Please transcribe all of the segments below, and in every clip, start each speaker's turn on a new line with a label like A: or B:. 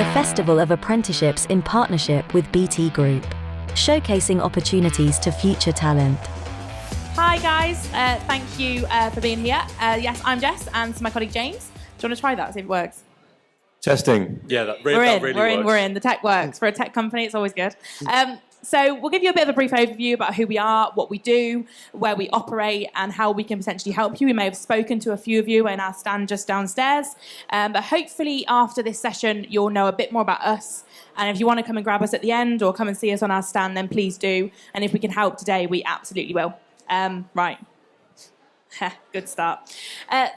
A: the Festival of Apprenticeships in partnership with BT Group, showcasing opportunities to future talent.
B: Hi guys, thank you for being here. Yes, I'm Jess and my colleague James. Do you want to try that, see if it works?
C: Testing. Yeah, that really works.
B: We're in. The tech works. For a tech company, it's always good. So we'll give you a bit of a brief overview about who we are, what we do, where we operate, and how we can potentially help you. We may have spoken to a few of you in our stand just downstairs. But hopefully after this session, you'll know a bit more about us. And if you want to come and grab us at the end or come and see us on our stand, then please do. And if we can help today, we absolutely will. Right. Good start.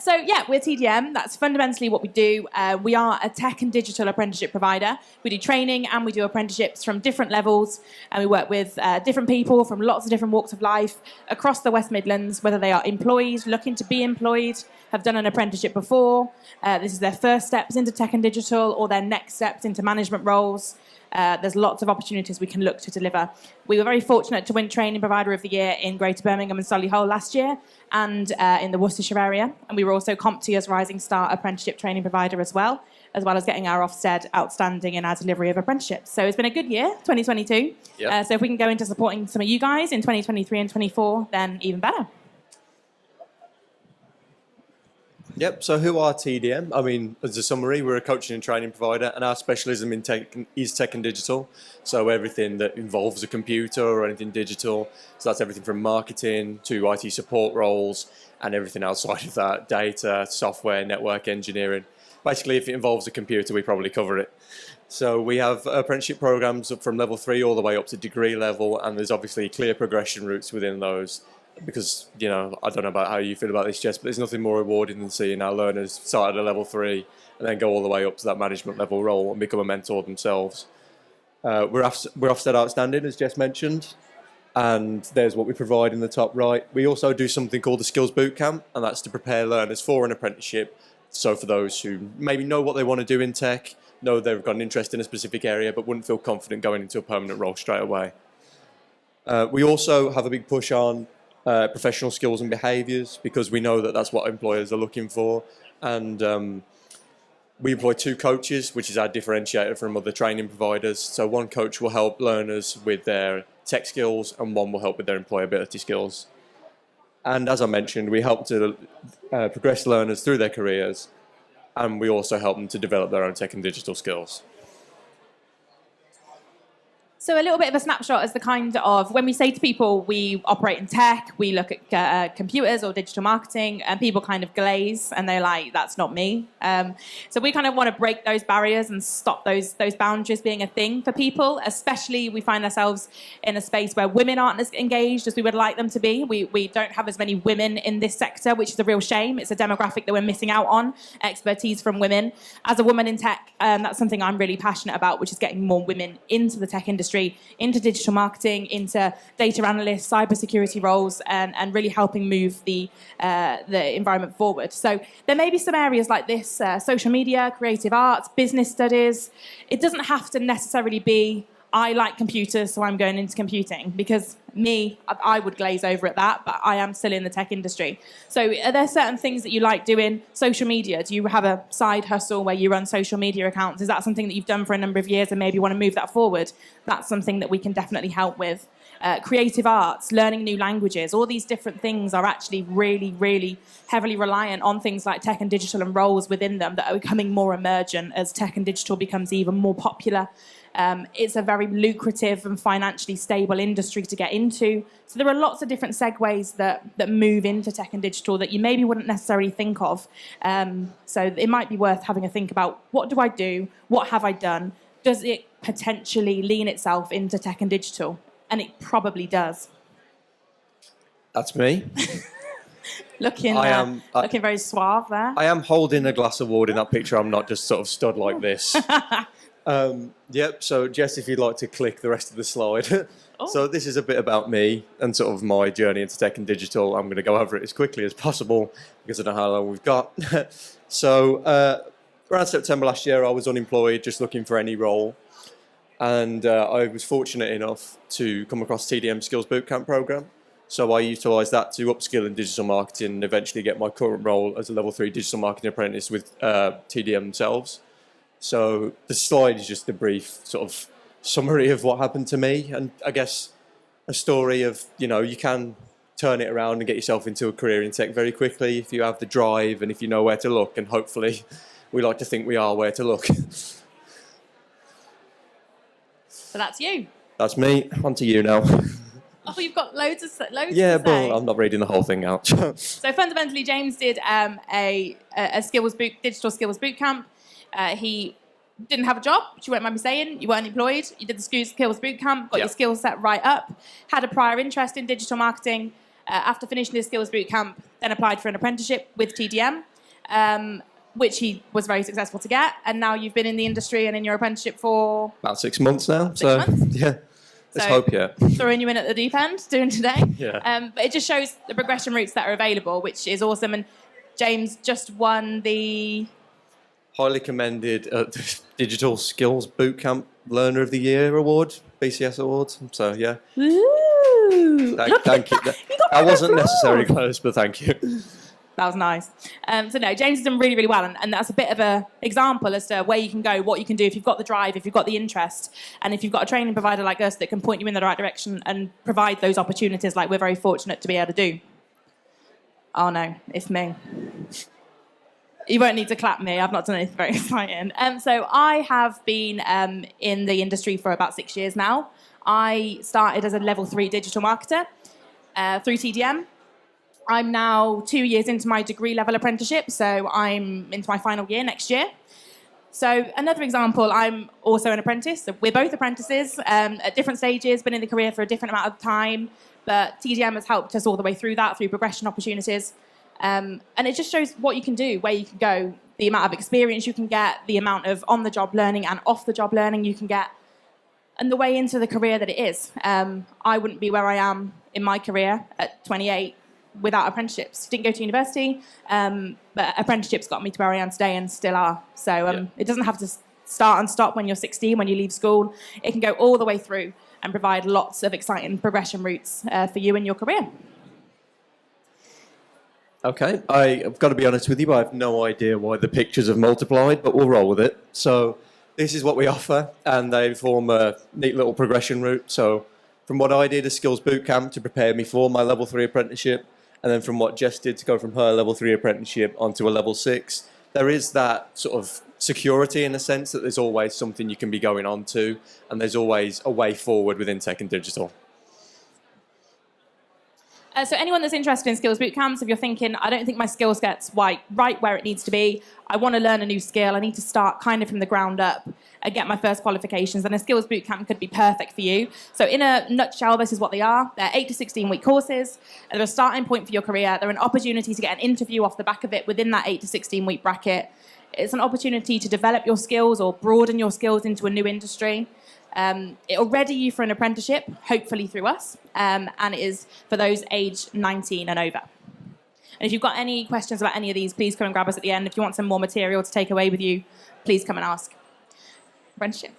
B: So yeah, we're TDM. That's fundamentally what we do. We are a tech and digital apprenticeship provider. We do training and we do apprenticeships from different levels, and we work with different people from lots of different walks of life across the West Midlands, whether they are employees looking to be employed, have done an apprenticeship before, this is their first steps into tech and digital, or their next steps into management roles. There's lots of opportunities we can look to deliver. We were very fortunate to win Training Provider of the Year in Greater Birmingham and Solihull last year, and in the Worcestershire area. And we were also CompTIA's Rising Star Apprenticeship Training Provider as well as getting our Ofsted Outstanding in our delivery of apprenticeships. So it's been a good year, 2022. Yep. So if we can go into supporting some of you guys in 2023 and 2024, then even better.
C: Yep, so who are TDM? I mean, as a summary, we're a coaching and training provider, and our specialism in tech is tech and digital. So everything that involves a computer or anything digital. So that's everything from marketing to IT support roles and everything outside of that, data, software, network engineering. Basically, if it involves a computer, we probably cover it. So we have apprenticeship programs from level 3 all the way up to degree level, and there's obviously clear progression routes within those. Because, you know, I don't know about how you feel about this, Jess, but there's nothing more rewarding than seeing our learners start at a level 3 and then go all the way up to that management level role and become a mentor themselves. We're Ofsted Outstanding, as Jess mentioned, and there's what we provide in the top right. We also do something called the Skills Bootcamp, and that's to prepare learners for an apprenticeship. So for those who maybe know what they want to do in tech, know they've got an interest in a specific area, but wouldn't feel confident going into a permanent role straight away. We also have a big push on professional skills and behaviours, because we know that that's what employers are looking for, and we employ 2 coaches, which is our differentiator from other training providers. So one coach will help learners with their tech skills and one will help with their employability skills. And as I mentioned, we help to progress learners through their careers, and we also help them to develop their own tech and digital skills.
B: So a little bit of a snapshot as the kind of, when we say to people we operate in tech, we look at computers or digital marketing, and people kind of glaze and they're like, that's not me. So we kind of want to break those barriers and stop those boundaries being a thing for people, especially we find ourselves in a space where women aren't as engaged as we would like them to be. We don't have as many women in this sector, which is a real shame. It's a demographic that we're missing out on, expertise from women. As a woman in tech, that's something I'm really passionate about, which is getting more women into the tech industry, into digital marketing, into data analysts, cybersecurity roles, and really helping move the environment forward. So there may be some areas like this, social media, creative arts, business studies. It doesn't have to necessarily be, I like computers, so I'm going into computing, because I would glaze over at that, but I am still in the tech industry. So are there certain things that you like doing? Social media, do you have a side hustle where you run social media accounts? Is that something that you've done for a number of years and maybe want to move that forward? That's something that we can definitely help with. Creative arts, learning new languages, all these different things are actually really, really heavily reliant on things like tech and digital and roles within them that are becoming more emergent as tech and digital becomes even more popular. It's a very lucrative and financially stable industry to get into. So there are lots of different segues that move into tech and digital that you maybe wouldn't necessarily think of. So it might be worth having a think about, what do I do? What have I done? Does it potentially lean itself into tech and digital? And it probably does.
C: That's me.
B: Looking very suave there.
C: I am holding a glass of water in that picture. I'm not just sort of stood like this. Yep, so Jess, if you'd like to click the rest of the slide. Oh. So this is a bit about me and sort of my journey into tech and digital. I'm going to go over it as quickly as possible because I don't know how long we've got. So around September last year, I was unemployed, just looking for any role. And I was fortunate enough to come across TDM Skills Bootcamp program. So I utilised that to upskill in digital marketing and eventually get my current role as a level 3 digital marketing apprentice with TDM themselves. So the slide is just a brief sort of summary of what happened to me, and I guess a story of, you can turn it around and get yourself into a career in tech very quickly if you have the drive and if you know where to look, and hopefully we like to think we are where to look.
B: So that's you.
C: That's me. On to you now.
B: Oh, you've got loads
C: Yeah,
B: to say.
C: but I'm not reading the whole thing out.
B: So fundamentally, James did a digital skills boot camp. He didn't have a job, which you won't mind me saying. You weren't employed. You did the skills boot camp, got your skill set right up, had a prior interest in digital marketing. After finishing his skills boot camp, then applied for an apprenticeship with TDM, which he was very successful to get. And now you've been in the industry and in your apprenticeship for
C: about 6 months now.
B: 6 months?
C: Yeah. Let's
B: So,
C: hope, yeah.
B: Throwing you in at the deep end, doing today.
C: Yeah.
B: But it just shows the progression routes that are available, which is awesome. And James just won the...
C: Highly commended Digital Skills Bootcamp Learner of the Year Award, BCS Awards. So, yeah.
B: Woo!
C: Thank you. That wasn't necessarily close, but thank you.
B: That was nice. So no, James has done really, really well, and that's a bit of an example as to where you can go, what you can do if you've got the drive, if you've got the interest, and if you've got a training provider like us that can point you in the right direction and provide those opportunities like we're very fortunate to be able to do. Oh no, it's me. You won't need to clap me, I've not done anything very exciting. So I have been in the industry for about 6 years now. I started as a level 3 digital marketer through TDM. I'm now 2 years into my degree level apprenticeship, so I'm into my final year next year. So another example, I'm also an apprentice. So we're both apprentices at different stages, been in the career for a different amount of time, but TDM has helped us all the way through that, through progression opportunities. And it just shows what you can do, where you can go, the amount of experience you can get, the amount of on-the-job learning and off-the-job learning you can get, and the way into the career that it is. I wouldn't be where I am in my career at 28 without apprenticeships. Didn't go to university, but apprenticeships got me to where I am today and still are. So It doesn't have to start and stop when you're 16, when you leave school. It can go all the way through and provide lots of exciting progression routes for you in your career.
C: Okay, I've got to be honest with you, but I have no idea why the pictures have multiplied, but we'll roll with it. So this is what we offer, and they form a neat little progression route. So from what I did, a skills bootcamp to prepare me for my level 3 apprenticeship, and then from what Jess did to go from her level 3 apprenticeship onto a level 6, there is that sort of security in a sense that there's always something you can be going on to, and there's always a way forward within tech and digital.
B: So anyone that's interested in skills bootcamps, if you're thinking, I don't think my skill set's right where it needs to be, I want to learn a new skill, I need to start kind of from the ground up and get my first qualifications, then a skills bootcamp could be perfect for you. So in a nutshell, this is what they are. They're 8 to 16-week courses. They're a starting point for your career. They're an opportunity to get an interview off the back of it within that 8 to 16-week bracket. It's an opportunity to develop your skills or broaden your skills into a new industry. It'll ready you for an apprenticeship, hopefully through us, and it is for those aged 19 and over. And if you've got any questions about any of these, please come and grab us at the end. If you want some more material to take away with you, please come and ask. Apprenticeship.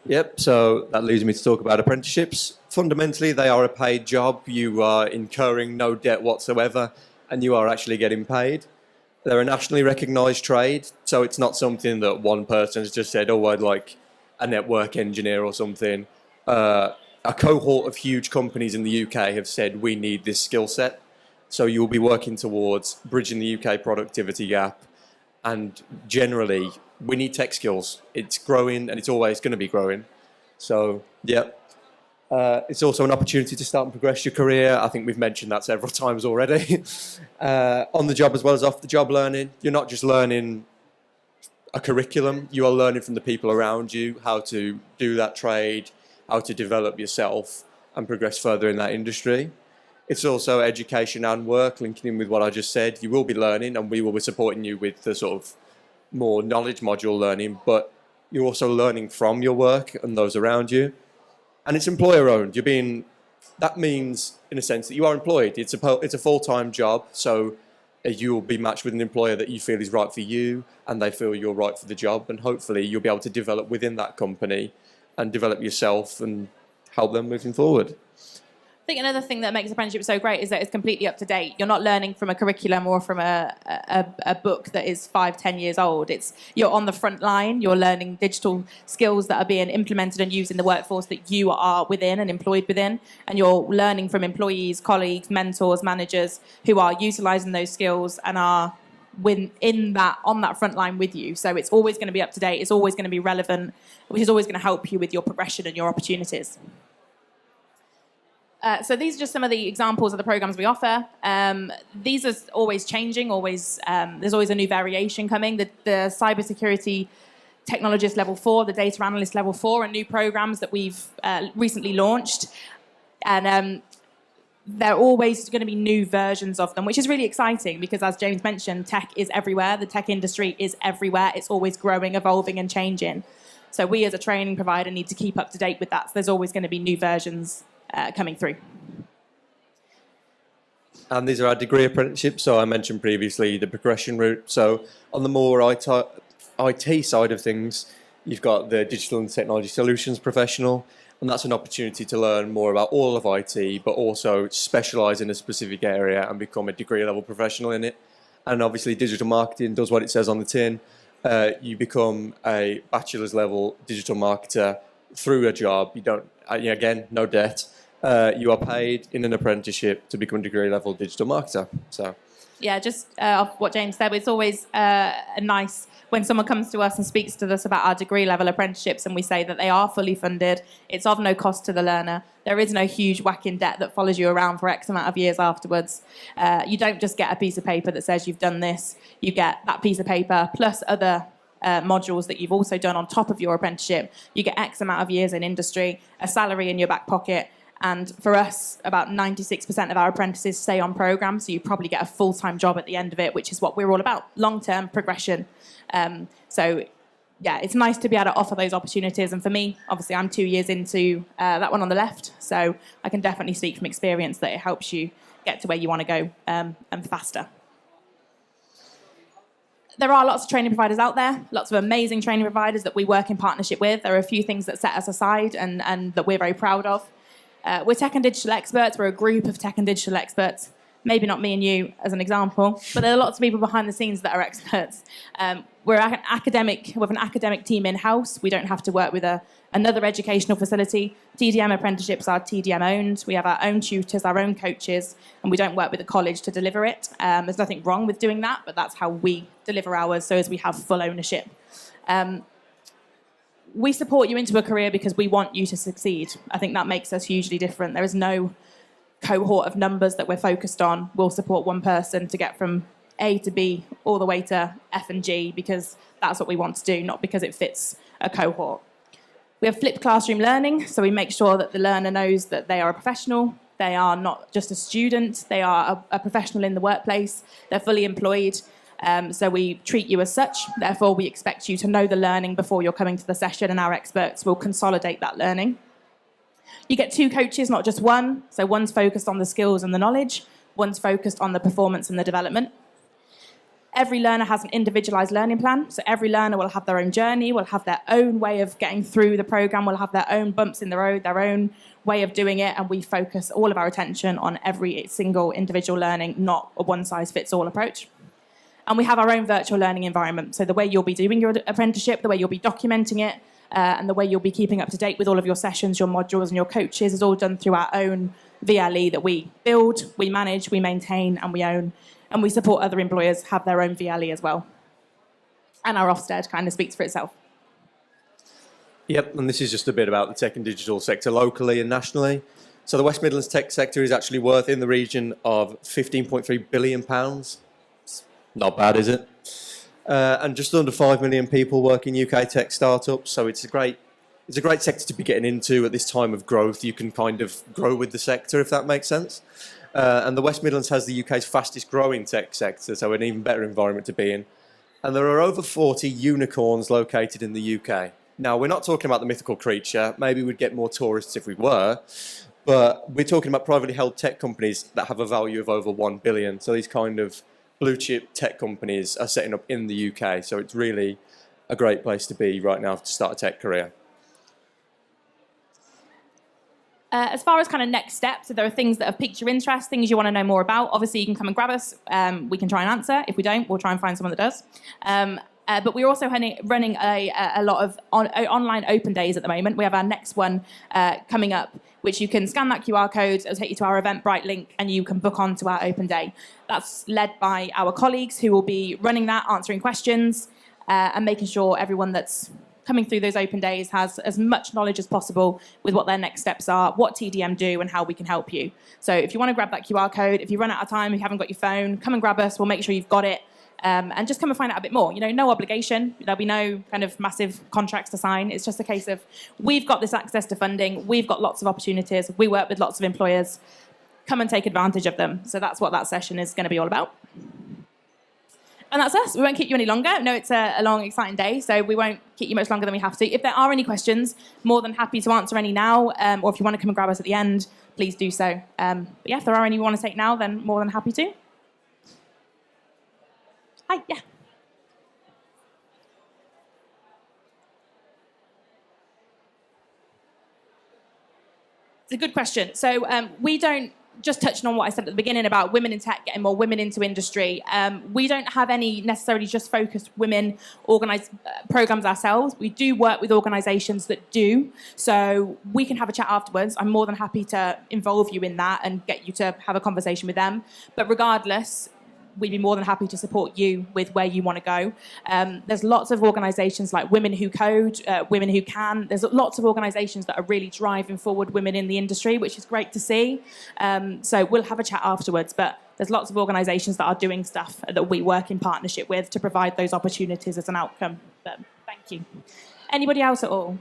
C: Yep, so that leads me to talk about apprenticeships. Fundamentally, they are a paid job. You are incurring no debt whatsoever, and you are actually getting paid. They're a nationally recognised trade, so it's not something that one person has just said, oh, I'd like a network engineer or something. A cohort of huge companies in the UK have said, we need this skill set. So you'll be working towards bridging the UK productivity gap. And generally, we need tech skills. It's growing and it's always going to be growing. So, yeah. It's also an opportunity to start and progress your career. I think we've mentioned that several times already. On the job as well as off the job learning. You're not just learning a curriculum, you are learning from the people around you how to do that trade, how to develop yourself and progress further in that industry. It's also education and work, linking in with what I just said. You will be learning and we will be supporting you with the sort of more knowledge module learning, but you're also learning from your work and those around you. And it's employer owned. That means in a sense that you are employed. It's a full-time job, so you will be matched with an employer that you feel is right for you and they feel you're right for the job, and hopefully you'll be able to develop within that company and develop yourself and help them moving forward.
B: I think another thing that makes apprenticeship so great is that it's completely up to date. You're not learning from a curriculum or from a book that is 5-10 years old. You're on the front line. You're learning digital skills that are being implemented and used in the workforce that you are within and employed within. And you're learning from employees, colleagues, mentors, managers who are utilising those skills and are on that front line with you. So it's always going to be up to date. It's always going to be relevant, which is always going to help you with your progression and your opportunities. So these are just some of the examples of the programs we offer. These are always changing. There's always a new variation coming. The cybersecurity technologist level 4, the data analyst level 4, are new programs that we've recently launched, and there are always going to be new versions of them, which is really exciting because, as James mentioned, tech is everywhere. The tech industry is everywhere. It's always growing, evolving, and changing. So we, as a training provider, need to keep up to date with that. So there's always going to be new versions coming through.
C: And these are our degree apprenticeships. So I mentioned previously the progression route. So on the more IT side of things, you've got the digital and technology solutions professional, and that's an opportunity to learn more about all of IT, but also specialise in a specific area and become a degree level professional in it. And obviously digital marketing does what it says on the tin. You become a bachelor's level digital marketer through a job. You don't, again, no debt. You are paid in an apprenticeship to become a degree level digital marketer. So,
B: yeah, just off what James said, it's always nice when someone comes to us and speaks to us about our degree level apprenticeships, and we say that they are fully funded. It's of no cost to the learner. There is no huge whacking debt that follows you around for X amount of years afterwards. You don't just get a piece of paper that says you've done this. You get that piece of paper plus other modules that you've also done on top of your apprenticeship. You get X amount of years in industry, a salary in your back pocket. And for us, about 96% of our apprentices stay on programme, so you probably get a full-time job at the end of it, which is what we're all about, long-term progression. So, yeah, it's nice to be able to offer those opportunities. And for me, obviously, I'm 2 years into that one on the left, so I can definitely speak from experience that it helps you get to where you want to go and faster. There are lots of training providers out there, lots of amazing training providers that we work in partnership with. There are a few things that set us aside and that we're very proud of. We're tech and digital experts. We're a group of tech and digital experts. Maybe not me and you as an example, but there are lots of people behind the scenes that are experts. We're an academic team in-house. We don't have to work with another educational facility. TDM apprenticeships are TDM owned. We have our own tutors, our own coaches, and we don't work with a college to deliver it. There's nothing wrong with doing that, but that's how we deliver ours, so as we have full ownership. We support you into a career because we want you to succeed. I think that makes us hugely different. There is no cohort of numbers that we're focused on. We'll support one person to get from A to B all the way to F and G because that's what we want to do, not because it fits a cohort. We have flipped classroom learning, so we make sure that the learner knows that they are a professional. They are not just a student. They are a professional in the workplace. They're fully employed. So we treat you as such. Therefore, we expect you to know the learning before you're coming to the session, and our experts will consolidate that learning. You get 2 coaches, not just one. So one's focused on the skills and the knowledge. One's focused on the performance and the development. Every learner has an individualised learning plan. So every learner will have their own journey, will have their own way of getting through the programme, will have their own bumps in the road, their own way of doing it. And we focus all of our attention on every single individual learning, not a one-size-fits-all approach. And we have our own virtual learning environment. So the way you'll be doing your apprenticeship, the way you'll be documenting it, and the way you'll be keeping up to date with all of your sessions, your modules, and your coaches is all done through our own VLE that we build, we manage, we maintain, and we own. And we support other employers have their own VLE as well. And our Ofsted kind of speaks for itself.
C: Yep, and this is just a bit about the tech and digital sector locally and nationally. So the West Midlands tech sector is actually worth in the region of £15.3 billion. Not bad, is it? And just under 5 million people work in UK tech startups, so it's a great sector to be getting into at this time of growth. You can kind of grow with the sector, if that makes sense. And the West Midlands has the UK's fastest growing tech sector, so an even better environment to be in. And there are over 40 unicorns located in the UK. Now, we're not talking about the mythical creature. Maybe we'd get more tourists if we were. But we're talking about privately held tech companies that have a value of over 1 billion. So these kind of blue chip tech companies are setting up in the UK. So it's really a great place to be right now to start a tech career.
B: As far as kind of next steps, if there are things that have piqued your interest, things you want to know more about, obviously you can come and grab us. We can try and answer. If we don't, we'll try and find someone that does. But we're also running a lot of online open days at the moment. We have our next one coming up, which you can scan that QR code, it'll take you to our Eventbrite link, and you can book on to our open day. That's led by our colleagues who will be running that, answering questions, and making sure everyone that's coming through those open days has as much knowledge as possible with what their next steps are, what TDM do, and how we can help you. So if you want to grab that QR code, if you run out of time, if you haven't got your phone, come and grab us. We'll make sure you've got it. And just come and find out a bit more. No obligation. There'll be no kind of massive contracts to sign. It's just a case of, we've got this access to funding. We've got lots of opportunities. We work with lots of employers. Come and take advantage of them. So that's what that session is going to be all about. And that's us. We won't keep you any longer. No, it's a long, exciting day, so we won't keep you much longer than we have to. If there are any questions, more than happy to answer any now, or if you want to come and grab us at the end, please do so. But yeah, if there are any you want to take now, then more than happy to. Hi, yeah. It's a good question. So we don't, just touching on what I said at the beginning about women in tech, getting more women into industry, we don't have any necessarily just focused women organised programmes ourselves. We do work with organisations that do, so we can have a chat afterwards. I'm more than happy to involve you in that and get you to have a conversation with them. But regardless, we'd be more than happy to support you with where you want to go. There's lots of organisations like Women Who Code, Women Who Can. There's lots of organisations that are really driving forward women in the industry, which is great to see. So we'll have a chat afterwards, but there's lots of organisations that are doing stuff that we work in partnership with to provide those opportunities as an outcome. But thank you. Anybody else at all?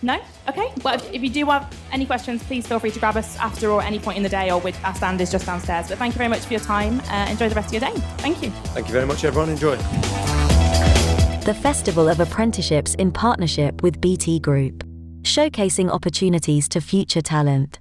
B: No? Okay. Well, if you do have any questions, please feel free to grab us after or any point in the day, or our stand is just downstairs. But thank you very much for your time. Enjoy the rest of your day. Thank you.
C: Thank you very much, everyone. Enjoy.
A: The Festival of Apprenticeships in partnership with BT Group, showcasing opportunities to future talent.